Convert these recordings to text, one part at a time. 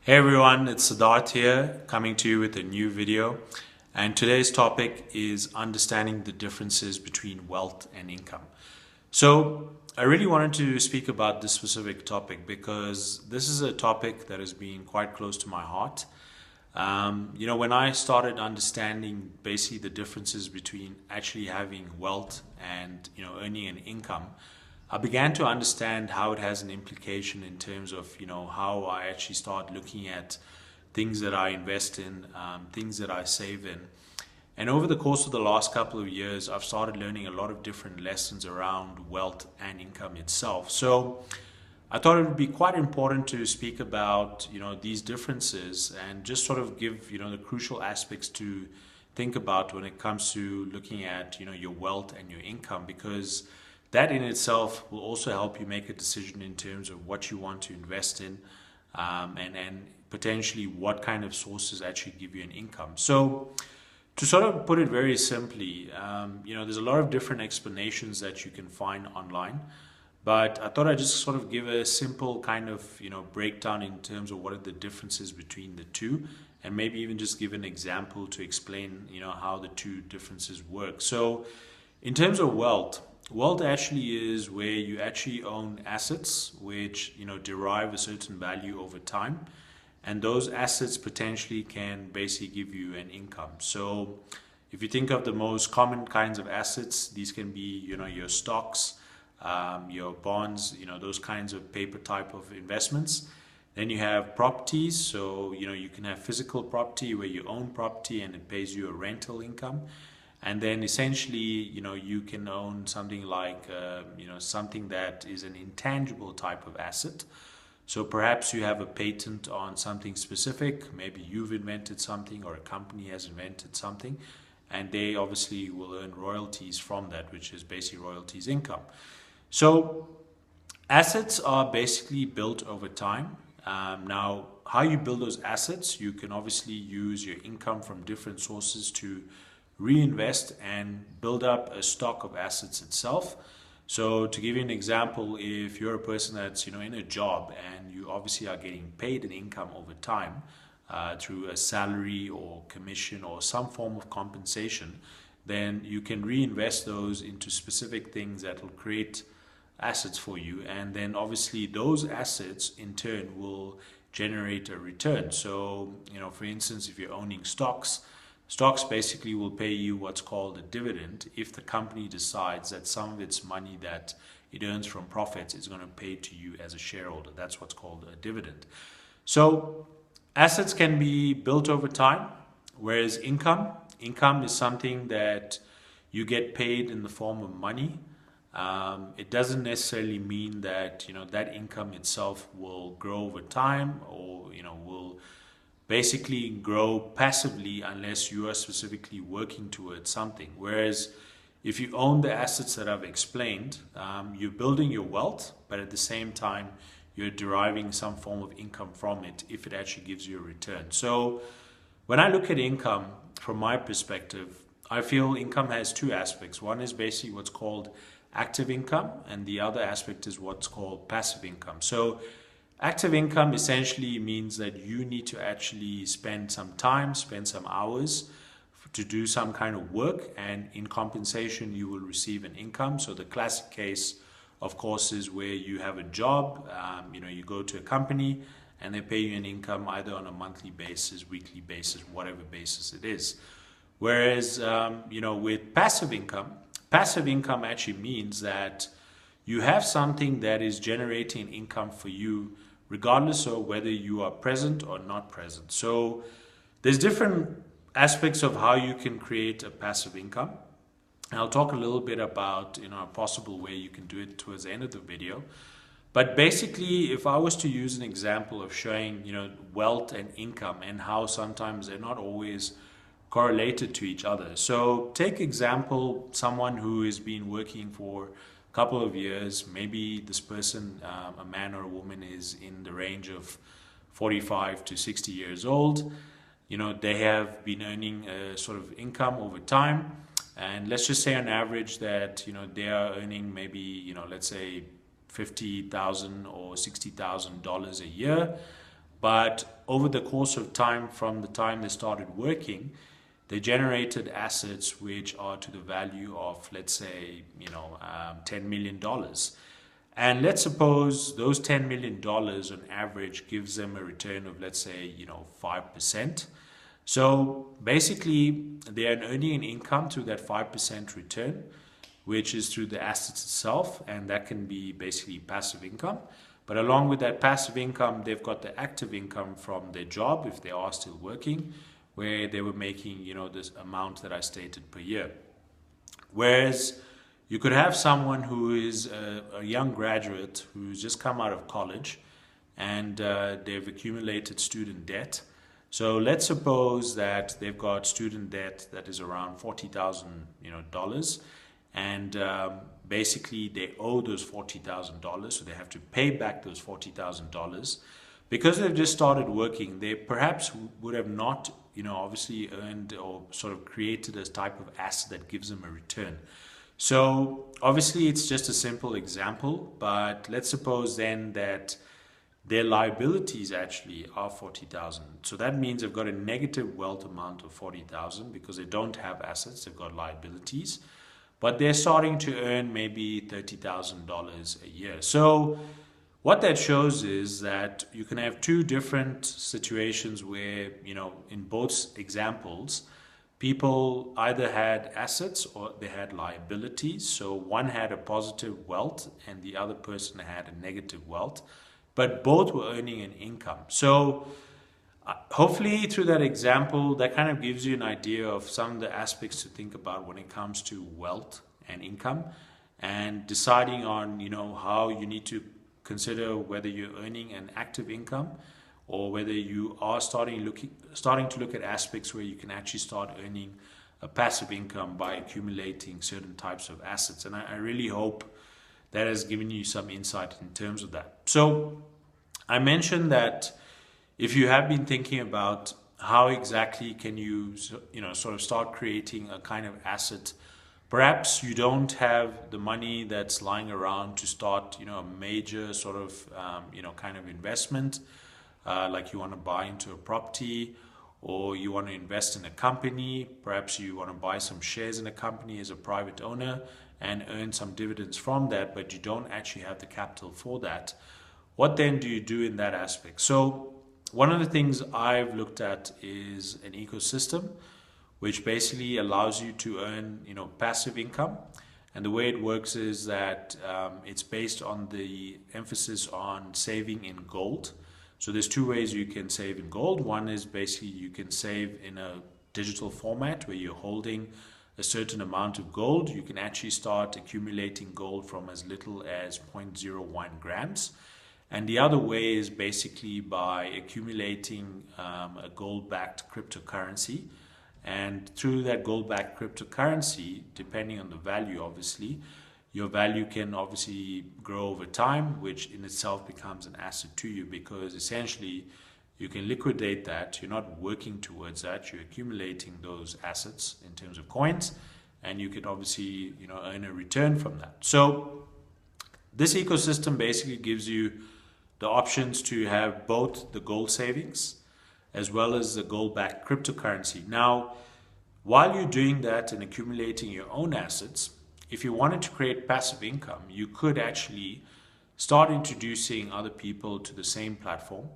Hey everyone, it's Siddharth here coming to you with a new video. And today's topic is understanding the differences between wealth and income. So, I really wanted to speak about this specific topic because this is a topic that has been quite close to my heart. When I started understanding basically the differences between actually having wealth and earning an income, I began to understand how it has an implication in terms of how I actually start looking at things that I invest in, things that I save in. And over the course of the last couple of years, I've started learning a lot of different lessons around wealth and income itself. So I thought it would be quite important to speak about these differences and just sort of give the crucial aspects to think about when it comes to looking at your wealth and your income, because that in itself will also help you make a decision in terms of what you want to invest in, and potentially what kind of sources actually give you an income. So to sort of put it very simply, there's a lot of different explanations that you can find online, but I thought I'd just sort of give a simple kind of breakdown in terms of what are the differences between the two, and maybe even just give an example to explain how the two differences work. So in terms of wealth, wealth actually is where you actually own assets which derive a certain value over time, and those assets potentially can basically give you an income. So if you think of the most common kinds of assets, these can be your stocks, your bonds, those kinds of paper type of investments. Then you have properties, so you can have physical property where you own property and it pays you a rental income. And then essentially you can own something like something that is an intangible type of asset. So perhaps you have a patent on something specific, maybe you've invented something or a company has invented something, and they obviously will earn royalties from that, which is basically royalties income. So assets are basically built over time. Now, how you build those assets, you can obviously use your income from different sources to reinvest and build up a stock of assets itself. So to give you an example, if you're a person that's in a job and you obviously are getting paid an income over time through a salary or commission or some form of compensation, then you can reinvest those into specific things that will create assets for you, and then obviously those assets in turn will generate a return. So for instance, if you're owning stocks basically will pay you what's called a dividend if the company decides that some of its money that it earns from profits is going to pay to you as a shareholder. That's what's called a dividend. So assets can be built over time, whereas income is something that you get paid in the form of money. It doesn't necessarily mean that that income itself will grow over time, or will basically grow passively unless you are specifically working towards something. Whereas if you own the assets that I've explained, you're building your wealth, but at the same time you're deriving some form of income from it if it actually gives you a return. So when I look at income from my perspective, I feel income has two aspects. One is basically what's called active income, and the other aspect is what's called passive income. So active income essentially means that you need to actually spend some time, spend some hours to do some kind of work, and in compensation you will receive an income. So the classic case, of course, is where you have a job, you go to a company and they pay you an income either on a monthly basis, weekly basis, whatever basis it is. Whereas, with passive income actually means that you have something that is generating income for you regardless of whether you are present or not present. So there's different aspects of how you can create a passive income. And I'll talk a little bit about a possible way you can do it towards the end of the video. But basically, if I was to use an example of showing wealth and income and how sometimes they're not always correlated to each other. So take example, someone who has been working for a couple of years. Maybe this person, a man or a woman, is in the range of 45 to 60 years old. They have been earning a sort of income over time, and let's just say on average that they are earning maybe let's say $50,000 or $60,000 a year. But over the course of time, from the time they started working, they generated assets which are to the value of, let's say, $10 million. And let's suppose those $10 million on average gives them a return of, let's say, 5%. So basically, they are earning an income through that 5% return, which is through the assets itself, and that can be basically passive income. But along with that passive income, they've got the active income from their job, if they are still working, where they were making, this amount that I stated per year. Whereas you could have someone who is a young graduate who's just come out of college and they've accumulated student debt. So let's suppose that they've got student debt that is around $40,000, and basically they owe those $40,000, so they have to pay back those $40,000. Because they've just started working, they perhaps would have not, obviously earned or sort of created a type of asset that gives them a return. So obviously it's just a simple example, but let's suppose then that their liabilities actually are 40,000. So that means they've got a negative wealth amount of 40,000 because they don't have assets, they've got liabilities. But they're starting to earn maybe $30,000 a year. So what that shows is that you can have two different situations where, in both examples, people either had assets or they had liabilities. So one had a positive wealth and the other person had a negative wealth, but both were earning an income. So hopefully through that example, that kind of gives you an idea of some of the aspects to think about when it comes to wealth and income, and deciding on, how you need to consider whether you're earning an active income or whether you are starting to look at aspects where you can actually start earning a passive income by accumulating certain types of assets. And I really hope that has given you some insight in terms of that. So I mentioned that if you have been thinking about how exactly can you, sort of start creating a kind of asset, perhaps you don't have the money that's lying around to start, a major sort of, kind of investment, like you want to buy into a property, or you want to invest in a company. Perhaps you want to buy some shares in a company as a private owner and earn some dividends from that, but you don't actually have the capital for that. What then do you do in that aspect? So one of the things I've looked at is an ecosystem, which basically allows you to earn, passive income. And the way it works is that it's based on the emphasis on saving in gold. So there's two ways you can save in gold. One is basically you can save in a digital format where you're holding a certain amount of gold. You can actually start accumulating gold from as little as 0.01 grams. And the other way is basically by accumulating a gold-backed cryptocurrency. And through that gold-backed cryptocurrency, depending on the value, obviously, your value can obviously grow over time, which in itself becomes an asset to you, because essentially you can liquidate that. You're not working towards that. You're accumulating those assets in terms of coins, and you can obviously, earn a return from that. So this ecosystem basically gives you the options to have both the gold savings as well as the gold-backed cryptocurrency. Now, while you're doing that and accumulating your own assets, if you wanted to create passive income, you could actually start introducing other people to the same platform,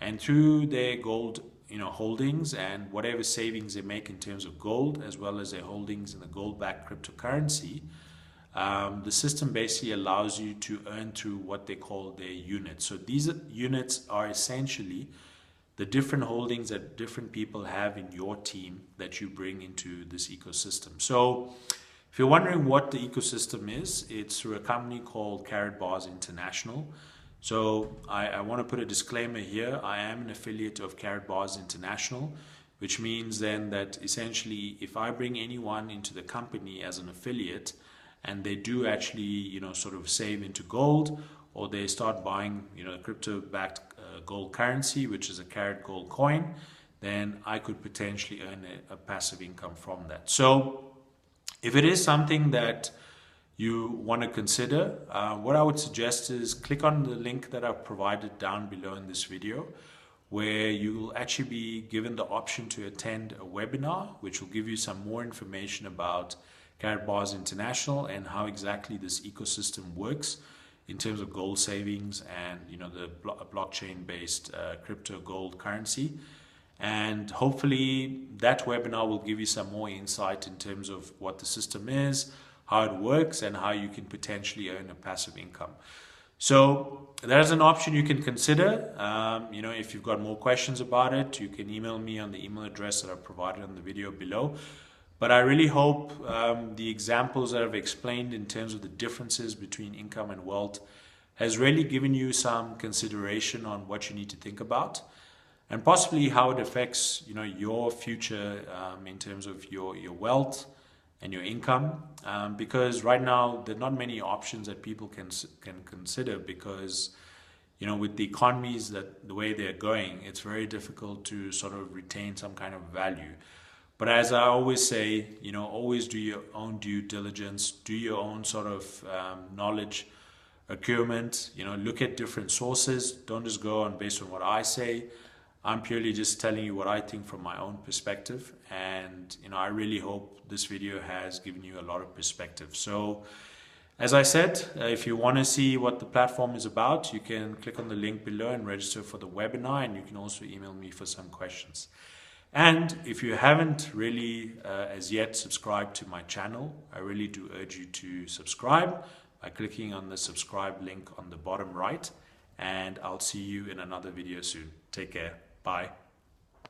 and through their gold holdings and whatever savings they make in terms of gold, as well as their holdings in the gold-backed cryptocurrency, the system basically allows you to earn through what they call their units. So these units are essentially the different holdings that different people have in your team that you bring into this ecosystem. So if you're wondering what the ecosystem is, it's through a company called Karatbars International. So I want to put a disclaimer here. I am an affiliate of Karatbars International, which means then that essentially if I bring anyone into the company as an affiliate and they do actually, sort of save into gold, or they start buying, crypto-backed gold currency, which is a Karat gold coin, then I could potentially earn a passive income from that. So if it is something that you want to consider, what I would suggest is click on the link that I've provided down below in this video, where you will actually be given the option to attend a webinar, which will give you some more information about Karatbars International and how exactly this ecosystem works in terms of gold savings and the blockchain-based crypto gold currency. And hopefully that webinar will give you some more insight in terms of what the system is, how it works, and how you can potentially earn a passive income. So there's an option you can consider. If you've got more questions about it, you can email me on the email address that I've provided on the video below. But I really hope the examples that I've explained in terms of the differences between income and wealth has really given you some consideration on what you need to think about and possibly how it affects your future in terms of your wealth and your income, because right now there are not many options that people can consider, because with the economies the way they're going, it's very difficult to sort of retain some kind of value. But as I always say, always do your own due diligence, do your own sort of knowledge accruement, look at different sources. Don't just go on based on what I say. I'm purely just telling you what I think from my own perspective. And, I really hope this video has given you a lot of perspective. So as I said, if you want to see what the platform is about, you can click on the link below and register for the webinar. And you can also email me for some questions. And if you haven't really as yet subscribed to my channel, I really do urge you to subscribe by clicking on the subscribe link on the bottom right. And I'll see you in another video soon. Take care. Bye.